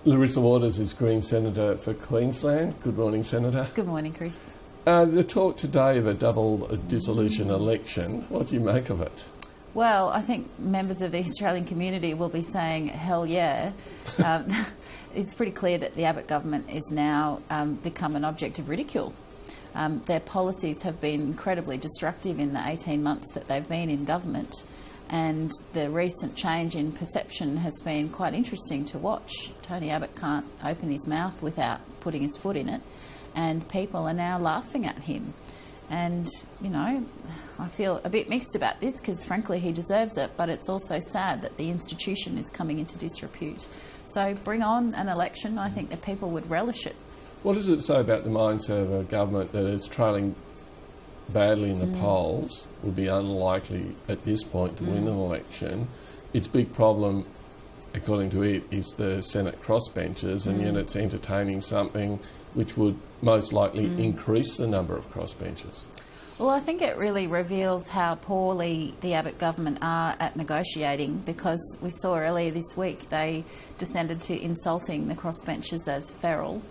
Larissa Waters is Green Senator for Queensland. Good morning, Senator. Good morning, Chris. The talk today of a double dissolution election, what do you make of it? Well, I think members of the Australian community will be saying, hell yeah. It's pretty clear that the Abbott government is now become an object of ridicule. Their policies have been incredibly destructive in the 18 months that they've been in government, and the recent change in perception has been quite interesting to watch. Tony Abbott can't open his mouth without putting his foot in it, and people are now laughing at him. And, you know, I feel a bit mixed about this because, frankly, he deserves it, but it's also sad that the institution is coming into disrepute. So bring on an election. I think that people would relish it. What does it say about the mindset of a government that is trailing badly in the polls, would be unlikely at this point to win an election? Its big problem, according to it, is the Senate crossbenchers, and yet it's entertaining something which would most likely increase the number of crossbenchers. Well, I think it really reveals how poorly the Abbott government are at negotiating, because we saw earlier this week they descended to insulting the crossbenchers as feral.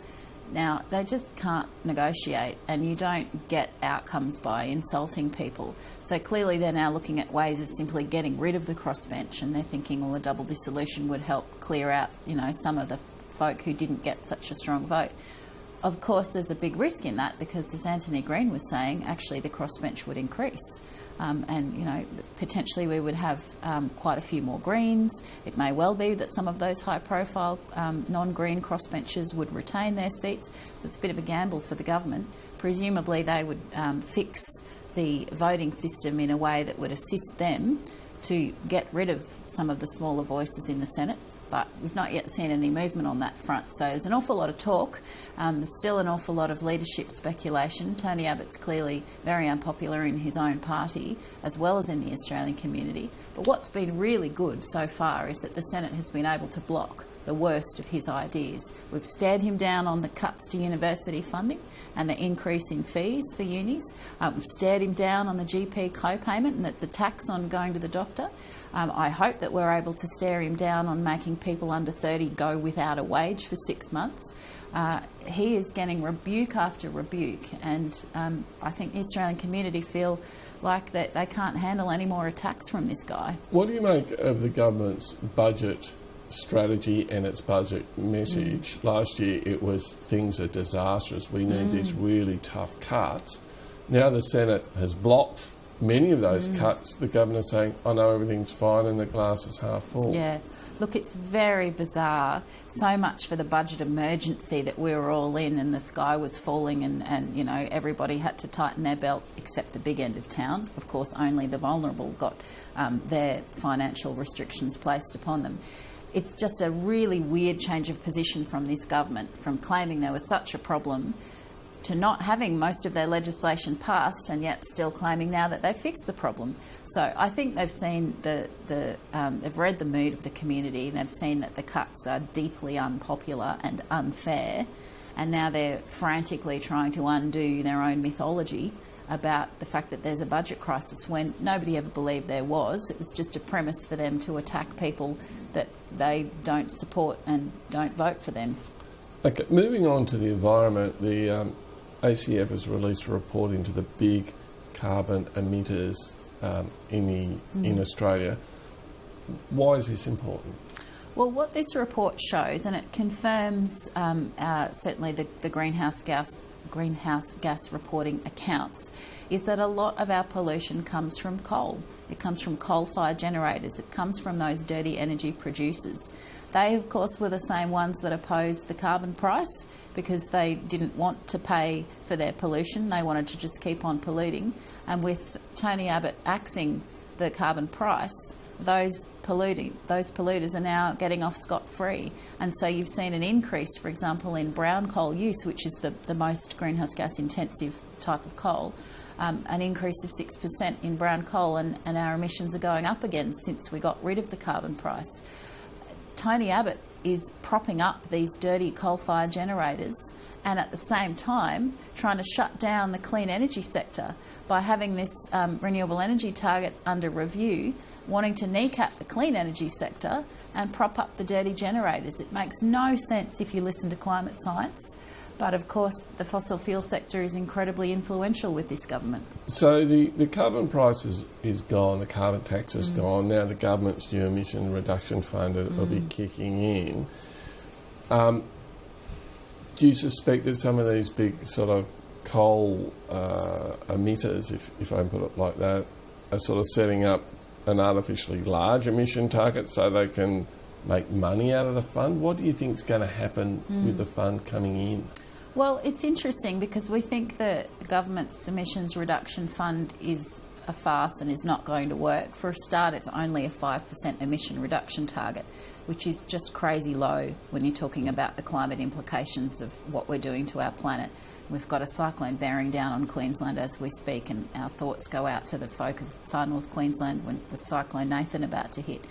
Now, they just can't negotiate, and you don't get outcomes by insulting people. So clearly they're now looking at ways of simply getting rid of the crossbench, and they're thinking, well, a double dissolution would help clear out, you know, some of the folk who didn't get such a strong vote. Of course, there's a big risk in that because, as Anthony Green was saying, actually the crossbench would increase. And, you know, potentially we would have quite a few more Greens. It may well be that some of those high-profile non-Green crossbenchers would retain their seats. So it's a bit of a gamble for the government. Presumably they would fix the voting system in a way that would assist them to get rid of some of the smaller voices in the Senate. But we've not yet seen any movement on that front. So there's an awful lot of talk. There's still an awful lot of leadership speculation. Tony Abbott's clearly very unpopular in his own party as well as in the Australian community. But what's been really good so far is that the Senate has been able to block the worst of his ideas. We've stared him down on the cuts to university funding and the increase in fees for unis. We've stared him down on the GP co-payment and the tax on going to the doctor. I hope that we're able to stare him down on making people under 30 go without a wage for 6 months. He is getting rebuke after rebuke, and I think the Australian community feel like that they can't handle any more attacks from this guy. What do you make of the government's budget strategy and its budget message? Last year it was things are disastrous, we need these really tough cuts. Now the Senate has blocked many of those cuts. The governor's saying, I know everything's fine and the glass is half full. Yeah, look, it's very bizarre. So much for the budget emergency that we were all in and the sky was falling and you know, everybody had to tighten their belt except the big end of town. Of course, only the vulnerable got their financial restrictions placed upon them. It's just a really weird change of position from this government, from claiming there was such a problem to not having most of their legislation passed and yet still claiming now that they've fixed the problem. So I think they've seen they've read the mood of the community, and they've seen that the cuts are deeply unpopular and unfair, and now they're frantically trying to undo their own mythology about the fact that there's a budget crisis when nobody ever believed there was. It was just a premise for them to attack people that they don't support and don't vote for them. Okay, moving on to the environment, the ACF has released a report into the big carbon emitters in Australia. Why is this important? Well, what this report shows, and it confirms certainly the greenhouse gas reporting accounts, is that a lot of our pollution comes from coal. It comes from coal-fired generators. It comes from those dirty energy producers. They, of course, were the same ones that opposed the carbon price because they didn't want to pay for their pollution. They wanted to just keep on polluting. And with Tony Abbott axing the carbon price, those polluters are now getting off scot-free. And so you've seen an increase, for example, in brown coal use, which is the most greenhouse gas intensive type of coal, an increase of 6% in brown coal, and our emissions are going up again since we got rid of the carbon price. Tony Abbott is propping up these dirty coal-fired generators and at the same time trying to shut down the clean energy sector by having this renewable energy target under review, wanting to kneecap the clean energy sector, and prop up the dirty generators. It makes no sense if you listen to climate science. But of course, the fossil fuel sector is incredibly influential with this government. So the carbon price is gone, the carbon tax is gone. Now the government's new emission reduction fund will be kicking in. Do you suspect that some of these big sort of coal emitters, if I can put it like that, are sort of setting up an artificially large emission target so they can make money out of the fund? What do you think is going to happen with the fund coming in? Well, it's interesting because we think the government's emissions reduction fund is a farce and is not going to work. For a start, it's only a 5% emission reduction target, which is just crazy low when you're talking about the climate implications of what we're doing to our planet. We've got a cyclone bearing down on Queensland as we speak, and our thoughts go out to the folk of far north Queensland with Cyclone Nathan about to hit.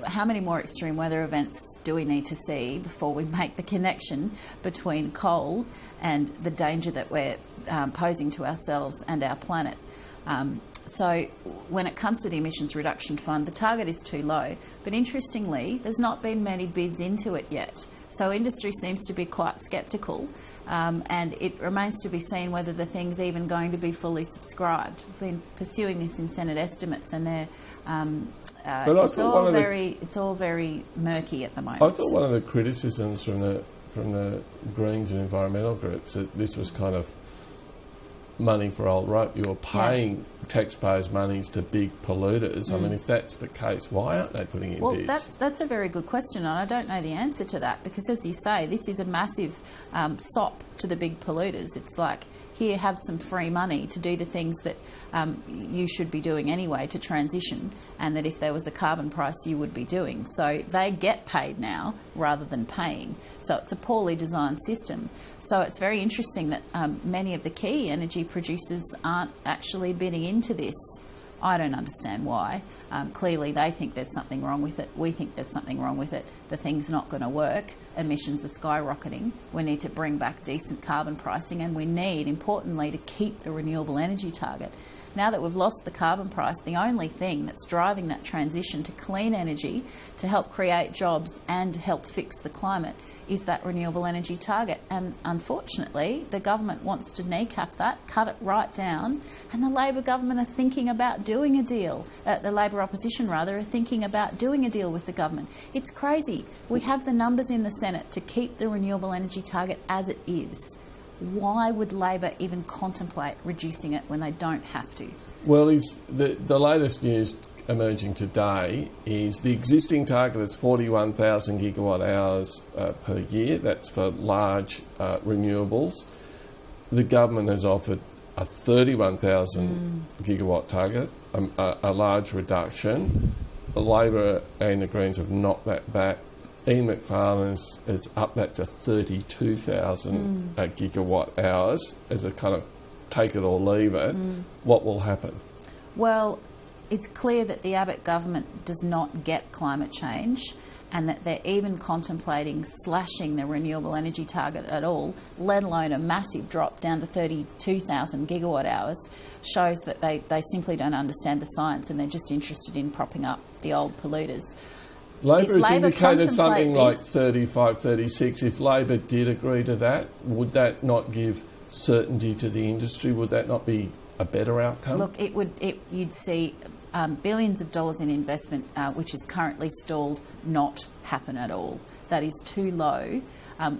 How many more extreme weather events do we need to see before we make the connection between coal and the danger that we're posing to ourselves and our planet? So when it comes to the emissions reduction fund, the target is too low. But interestingly, there's not been many bids into it yet. So industry seems to be quite sceptical, and it remains to be seen whether the thing's even going to be fully subscribed. We've been pursuing this in Senate estimates, and they're it's all very murky at the moment. I thought one of the criticisms from the Greens and environmental groups that this was kind of money for old rope. You were paying taxpayers' monies to big polluters. I mean, if that's the case, why aren't they putting in bids? Well, that's a very good question, and I don't know the answer to that because, as you say, this is a massive sop to the big polluters. It's like, here, have some free money to do the things that you should be doing anyway to transition, and that if there was a carbon price you would be doing. So they get paid now rather than paying. So it's a poorly designed system. So it's very interesting that many of the key energy producers aren't actually bidding into this. I don't understand why. Clearly they think there's something wrong with it. We think there's something wrong with it. The thing's not going to work. Emissions are skyrocketing. We need to bring back decent carbon pricing, and we need, importantly, to keep the renewable energy target. Now that we've lost the carbon price, the only thing that's driving that transition to clean energy to help create jobs and help fix the climate is that renewable energy target. And unfortunately, the government wants to kneecap that, cut it right down, and the Labor government are thinking about doing a deal. The Labor opposition, rather, are thinking about doing a deal with the government. It's crazy. We have the numbers in the Senate to keep the renewable energy target as it is. Why would Labor even contemplate reducing it when they don't have to? Well, the latest news emerging today is the existing target is 41,000 gigawatt hours per year. That's for large renewables. The government has offered a 31,000 gigawatt target, a large reduction. The Labor and the Greens have knocked that back. Ian Macfarlane has upped that to 32,000 gigawatt hours as a kind of take it or leave it. What will happen? Well, it's clear that the Abbott government does not get climate change, and that they're even contemplating slashing the renewable energy target at all, let alone a massive drop down to 32,000 gigawatt hours, shows that they simply don't understand the science and they're just interested in propping up the old polluters. Labor has indicated something like 35, 36. If Labor did agree to that, would that not give certainty to the industry? Would that not be a better outcome? Look, you'd see billions of dollars in investment, which is currently stalled, not happen at all. That is too low.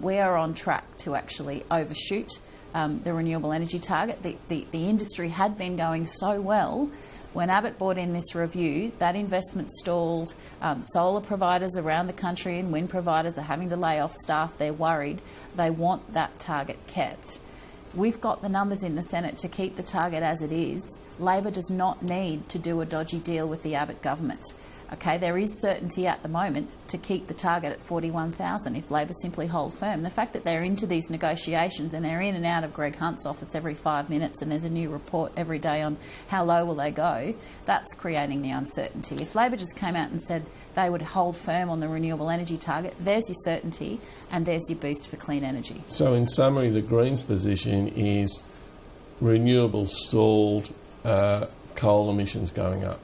We are on track to actually overshoot the renewable energy target. The industry had been going so well. When Abbott brought in this review, that investment stalled. Solar providers around the country and wind providers are having to lay off staff. They're worried. They want that target kept. We've got the numbers in the Senate to keep the target as it is. Labor does not need to do a dodgy deal with the Abbott government. Okay, there is certainty at the moment to keep the target at 41,000 if Labor simply hold firm. The fact that they're into these negotiations and they're in and out of Greg Hunt's office every 5 minutes and there's a new report every day on how low will they go, that's creating the uncertainty. If Labor just came out and said they would hold firm on the renewable energy target, there's your certainty and there's your boost for clean energy. So in summary, the Greens' position is renewables stalled, coal emissions going up.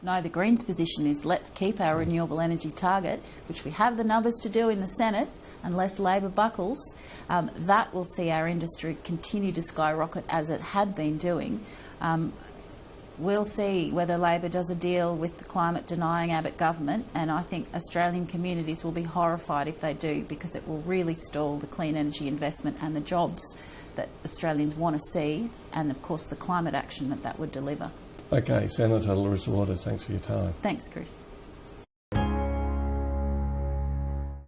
No, the Greens' position is let's keep our renewable energy target, which we have the numbers to do in the Senate, unless Labor buckles. That will see our industry continue to skyrocket as it had been doing. We'll see whether Labor does a deal with the climate-denying Abbott government, and I think Australian communities will be horrified if they do, because it will really stall the clean energy investment and the jobs that Australians want to see, and of course the climate action that would deliver. Okay, Senator Larissa Waters, thanks for your time. Thanks, Chris.